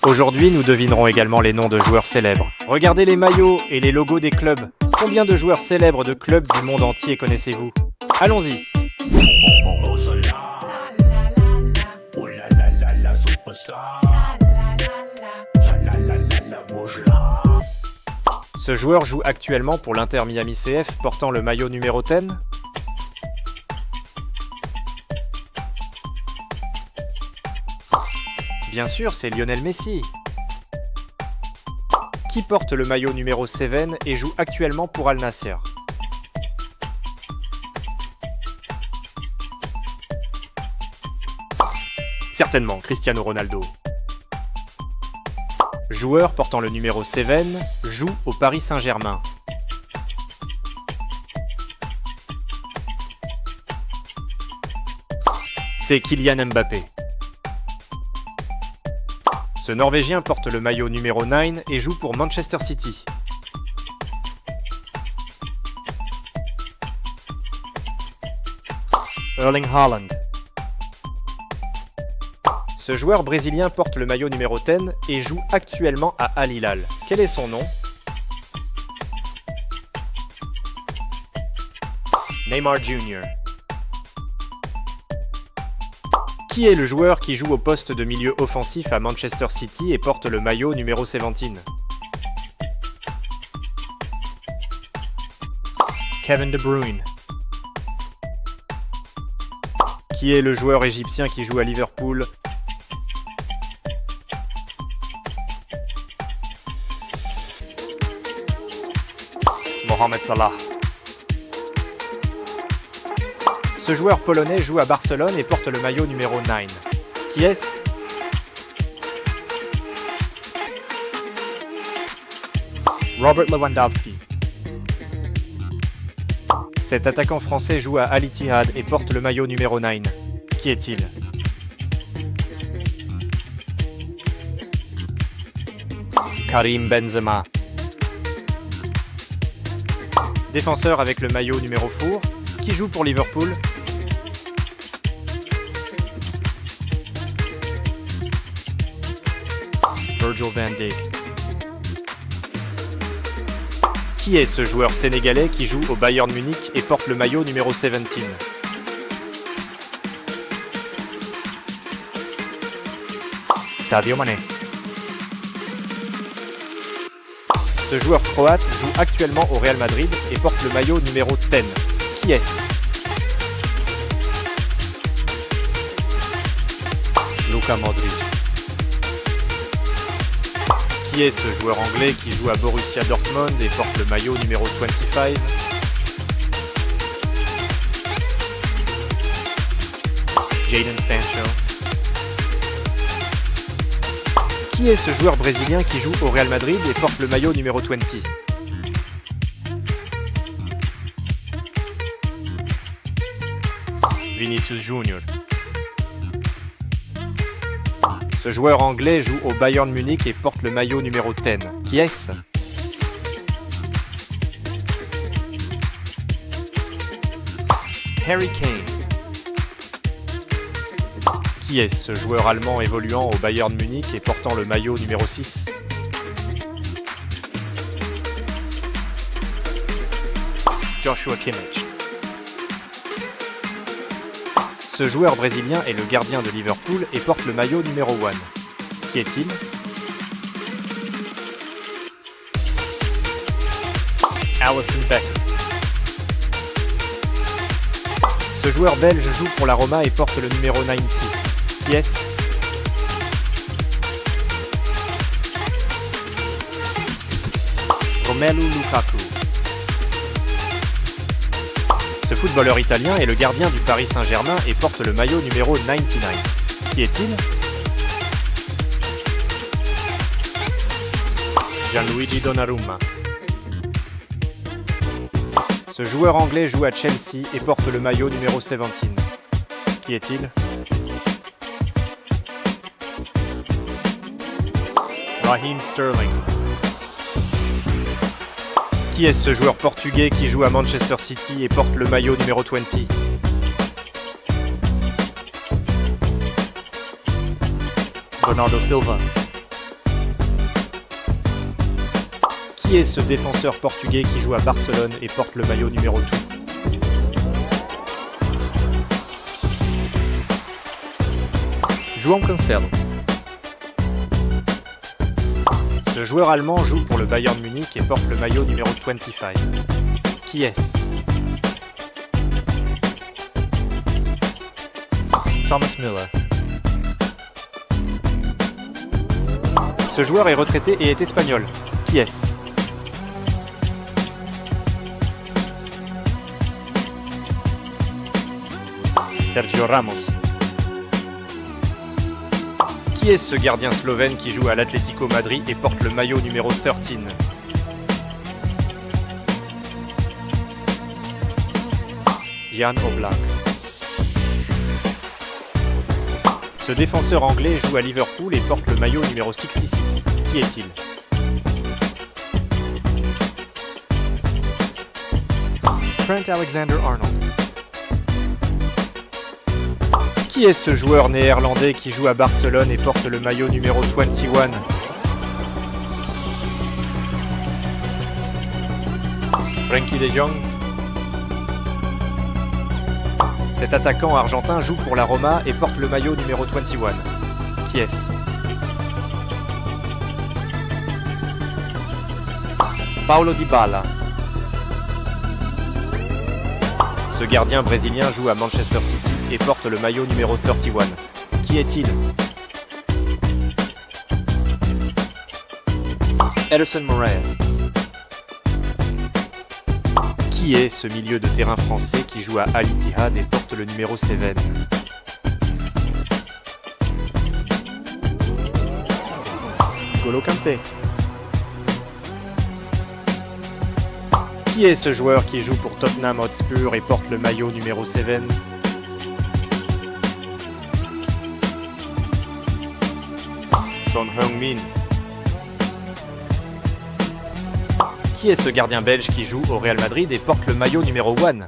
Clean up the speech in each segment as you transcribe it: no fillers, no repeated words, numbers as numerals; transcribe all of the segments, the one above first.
Aujourd'hui, nous devinerons également les noms de joueurs célèbres. Regardez les maillots et les logos des clubs. Combien de joueurs célèbres de clubs du monde entier connaissez-vous? Allons-y! Ce joueur joue actuellement pour l'Inter Miami CF portant le maillot numéro 10. Bien sûr, c'est Lionel Messi. Qui porte le maillot numéro 7 et joue actuellement pour Al Nassr? Certainement, Cristiano Ronaldo. Joueur portant le numéro 7 joue au Paris Saint-Germain. C'est Kylian Mbappé. Ce Norvégien porte le maillot numéro 9 et joue pour Manchester City. Erling Haaland. Ce joueur brésilien porte le maillot numéro 10 et joue actuellement à Al Hilal. Quel est son nom? Neymar Jr. Qui est le joueur qui joue au poste de milieu offensif à Manchester City et porte le maillot numéro 17? Kevin De Bruyne. Qui est le joueur égyptien qui joue à Liverpool? Mohamed Salah. Ce joueur polonais joue à Barcelone et porte le maillot numéro 9. Qui est-ce? Robert Lewandowski. Cet attaquant français joue à Al Ittihad et porte le maillot numéro 9. Qui est-il? Karim Benzema. Défenseur avec le maillot numéro 4, qui joue pour Liverpool? Virgil van Dijk. Qui est ce joueur sénégalais qui joue au Bayern Munich et porte le maillot numéro 17? Sadio Mané. Ce joueur croate joue actuellement au Real Madrid et porte le maillot numéro 10. Qui est-ce? Luka Modric. Qui est ce joueur anglais qui joue à Borussia Dortmund et porte le maillot numéro 25? Jadon Sancho. Qui est ce joueur brésilien qui joue au Real Madrid et porte le maillot numéro 20? Vinicius Junior. Ce joueur anglais joue au Bayern Munich et porte le maillot numéro 10. Qui est-ce? Harry Kane. Qui est ce joueur allemand évoluant au Bayern Munich et portant le maillot numéro 6? Joshua Kimmich. Ce joueur brésilien est le gardien de Liverpool et porte le maillot numéro 1. Qui est-il? Alisson Becker. Ce joueur belge joue pour la Roma et porte le numéro 90. Qui est-ce? Romelu Lukaku. Ce footballeur italien est le gardien du Paris Saint-Germain et porte le maillot numéro 99. Qui est-il? Gianluigi Donnarumma. Ce joueur anglais joue à Chelsea et porte le maillot numéro 17. Qui est-il? Raheem Sterling. Qui est ce joueur portugais qui joue à Manchester City et porte le maillot numéro 20? Bernardo Silva. Qui est ce défenseur portugais qui joue à Barcelone et porte le maillot numéro 2? João Cancelo. Ce joueur allemand joue pour le Bayern Munich et porte le maillot numéro 25. Qui est-ce? Thomas Müller. Ce joueur est retraité et est espagnol. Qui est-ce? Sergio Ramos. Qui est ce gardien slovène qui joue à l'Atlético Madrid et porte le maillot numéro 13? Jan Oblak. Ce défenseur anglais joue à Liverpool et porte le maillot numéro 66. Qui est-il? Trent Alexander-Arnold. Qui est ce joueur néerlandais qui joue à Barcelone et porte le maillot numéro 21? Frenkie de Jong. Cet attaquant argentin joue pour la Roma et porte le maillot numéro 21. Qui est-ce? Paulo Dybala. Ce gardien brésilien joue à Manchester City et porte le maillot numéro 31. Qui est-il? Ederson Moraes. Qui est ce milieu de terrain français qui joue à Al Ittihad et porte le numéro 7? N'Golo Kanté. Qui est ce joueur qui joue pour Tottenham Hotspur et porte le maillot numéro 7? Son Heung-min. Qui est ce gardien belge qui joue au Real Madrid et porte le maillot numéro 1?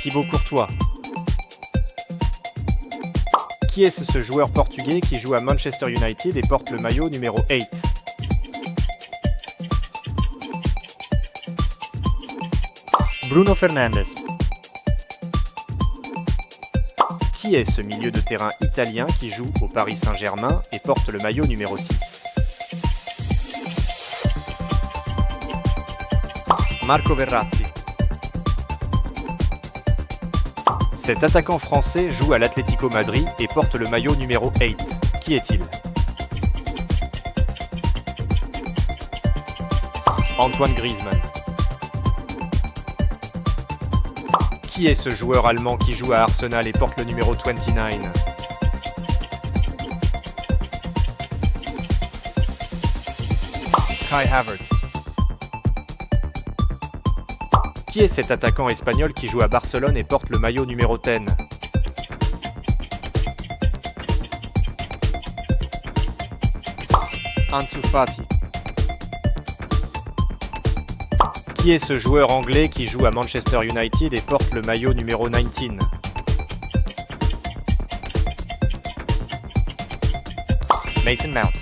Thibaut Courtois. Qui est ce joueur portugais qui joue à Manchester United et porte le maillot numéro 8? Bruno Fernandes. Qui est ce milieu de terrain italien qui joue au Paris Saint-Germain et porte le maillot numéro 6? Marco Verratti. Cet attaquant français joue à l'Atlético Madrid et porte le maillot numéro 8. Qui est-il? Antoine Griezmann. Qui est ce joueur allemand qui joue à Arsenal et porte le numéro 29? Kai Havertz. Qui est cet attaquant espagnol qui joue à Barcelone et porte le maillot numéro 10? Ansu Fati. Qui est ce joueur anglais qui joue à Manchester United et porte le maillot numéro 19? Mason Mount.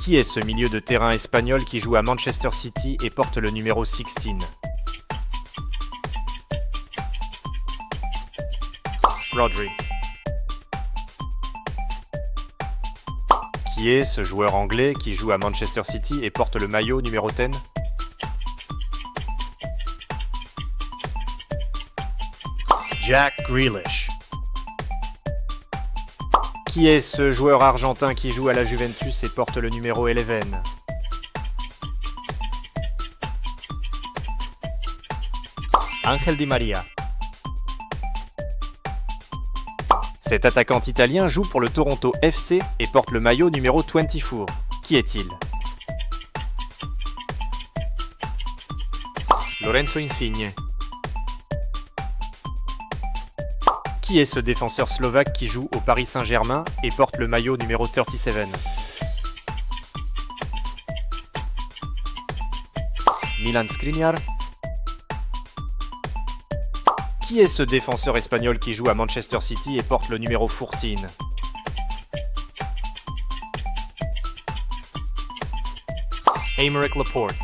Qui est ce milieu de terrain espagnol qui joue à Manchester City et porte le numéro 16? Rodri. Qui est ce joueur anglais qui joue à Manchester City et porte le maillot numéro 10? Jack Grealish. Qui est ce joueur argentin qui joue à la Juventus et porte le numéro 11? Ángel Di María. Cet attaquant italien joue pour le Toronto FC et porte le maillot numéro 24. Qui est-il? Lorenzo Insigne. Qui est ce défenseur slovaque qui joue au Paris Saint-Germain et porte le maillot numéro 37? Milan Skriniar. Qui est ce défenseur espagnol qui joue à Manchester City et porte le numéro 14? Aymeric Laporte.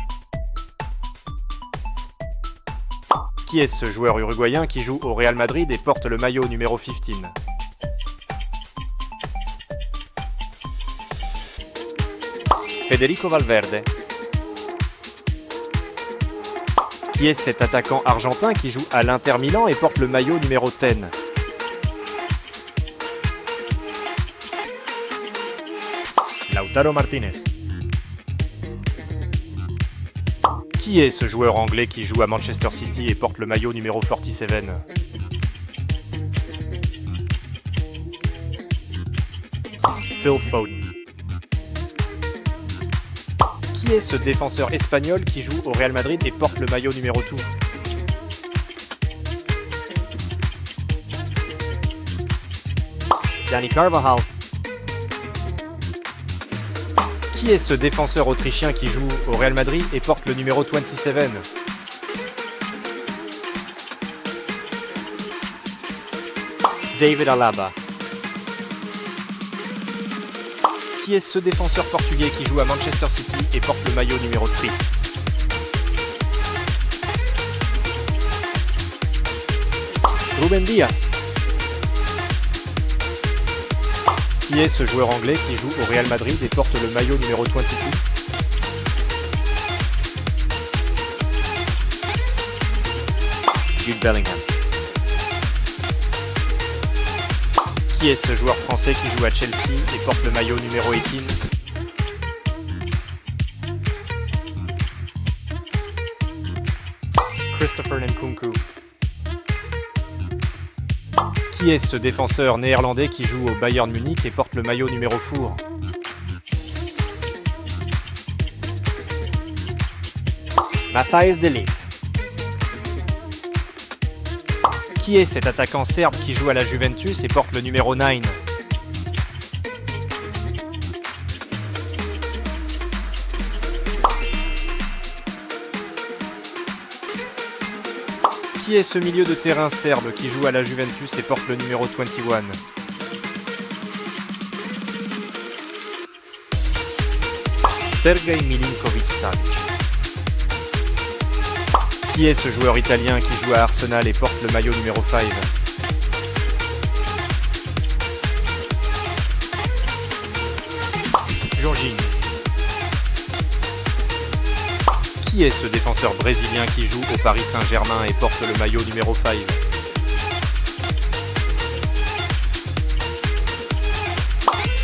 Qui est ce joueur uruguayen qui joue au Real Madrid et porte le maillot numéro 15? Federico Valverde. Qui est cet attaquant argentin qui joue à l'Inter Milan et porte le maillot numéro 10? Lautaro Martinez. Qui est ce joueur anglais qui joue à Manchester City et porte le maillot numéro 47? Phil Foden. Qui est ce défenseur espagnol qui joue au Real Madrid et porte le maillot numéro 2? Dani Carvajal. Qui est ce défenseur autrichien qui joue au Real Madrid et porte le numéro 27? David Alaba. Qui est ce défenseur portugais qui joue à Manchester City et porte le maillot numéro 3? Ruben Dias. Qui est ce joueur anglais qui joue au Real Madrid et porte le maillot numéro 22? Jude Bellingham. Qui est ce joueur français qui joue à Chelsea et porte le maillot numéro 18? Christopher Nkunku. Qui est ce défenseur néerlandais qui joue au Bayern Munich et porte le maillot numéro 4? Matthijs de Ligt. Qui est cet attaquant serbe qui joue à la Juventus et porte le numéro 9? Qui est ce milieu de terrain serbe qui joue à la Juventus et porte le numéro 21? Sergej Milinkovic-Savic. Qui est ce joueur italien qui joue à Arsenal et porte le maillot numéro 5? Jorginho. Qui est ce défenseur brésilien qui joue au Paris Saint-Germain et porte le maillot numéro 5?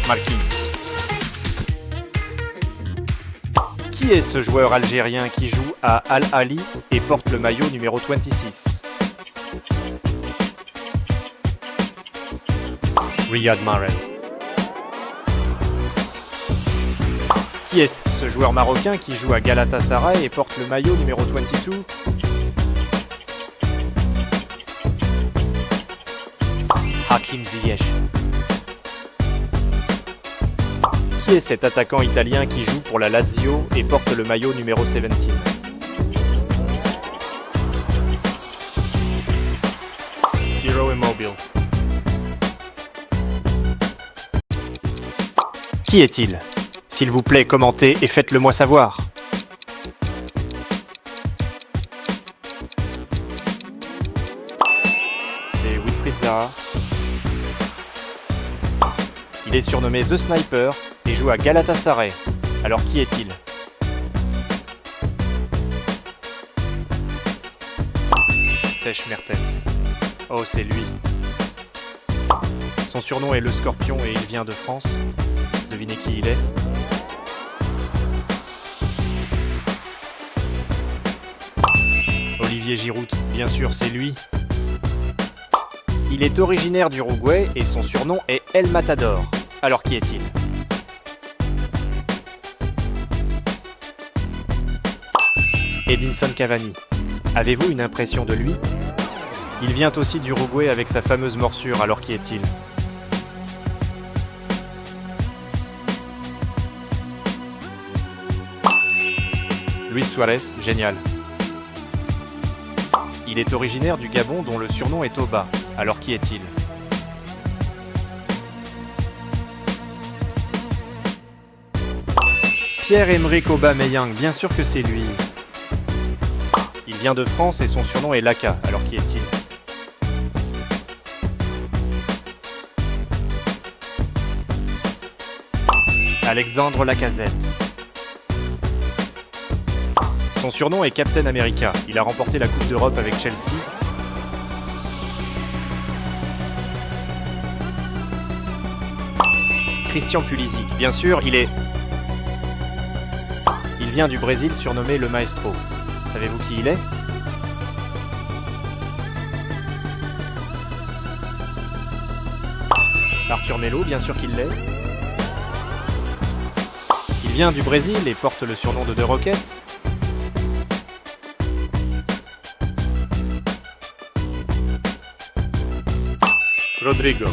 Marquinhos. Qui est ce joueur algérien qui joue à Al Ahly et porte le maillot numéro 26? Riyad Mahrez. Qui est ce joueur marocain qui joue à Galatasaray et porte le maillot numéro 22? Hakim Ziyech. Qui est cet attaquant italien qui joue pour la Lazio et porte le maillot numéro 17? Ciro Immobile. Qui est-il? S'il vous plaît, commentez et faites-le moi savoir. C'est Wilfried Zaha. Il est surnommé The Sniper et joue à Galatasaray. Alors qui est-il? Sech Mertens. Oh, c'est lui. Son surnom est le Scorpion et il vient de France. Devinez qui il est? Olivier Giroud, bien sûr, c'est lui. Il est originaire d'Uruguay et son surnom est El Matador. Alors qui est-il? Edinson Cavani. Avez-vous une impression de lui? Il vient aussi d'Uruguay avec sa fameuse morsure, alors qui est-il? Luis Suarez, génial. Il est originaire du Gabon dont le surnom est Toba. Alors qui est-il? Pierre-Emerick Aubameyang, bien sûr que c'est lui. Il vient de France et son surnom est Laka. Alors qui est-il? Alexandre Lacazette. Son surnom est Captain America. Il a remporté la Coupe d'Europe avec Chelsea. Christian Pulisic. Bien sûr, il vient du Brésil, surnommé le Maestro. Savez-vous qui il est? Arthur Melo, bien sûr qu'il l'est. Il vient du Brésil et porte le surnom de The Rocket. Rodrigo.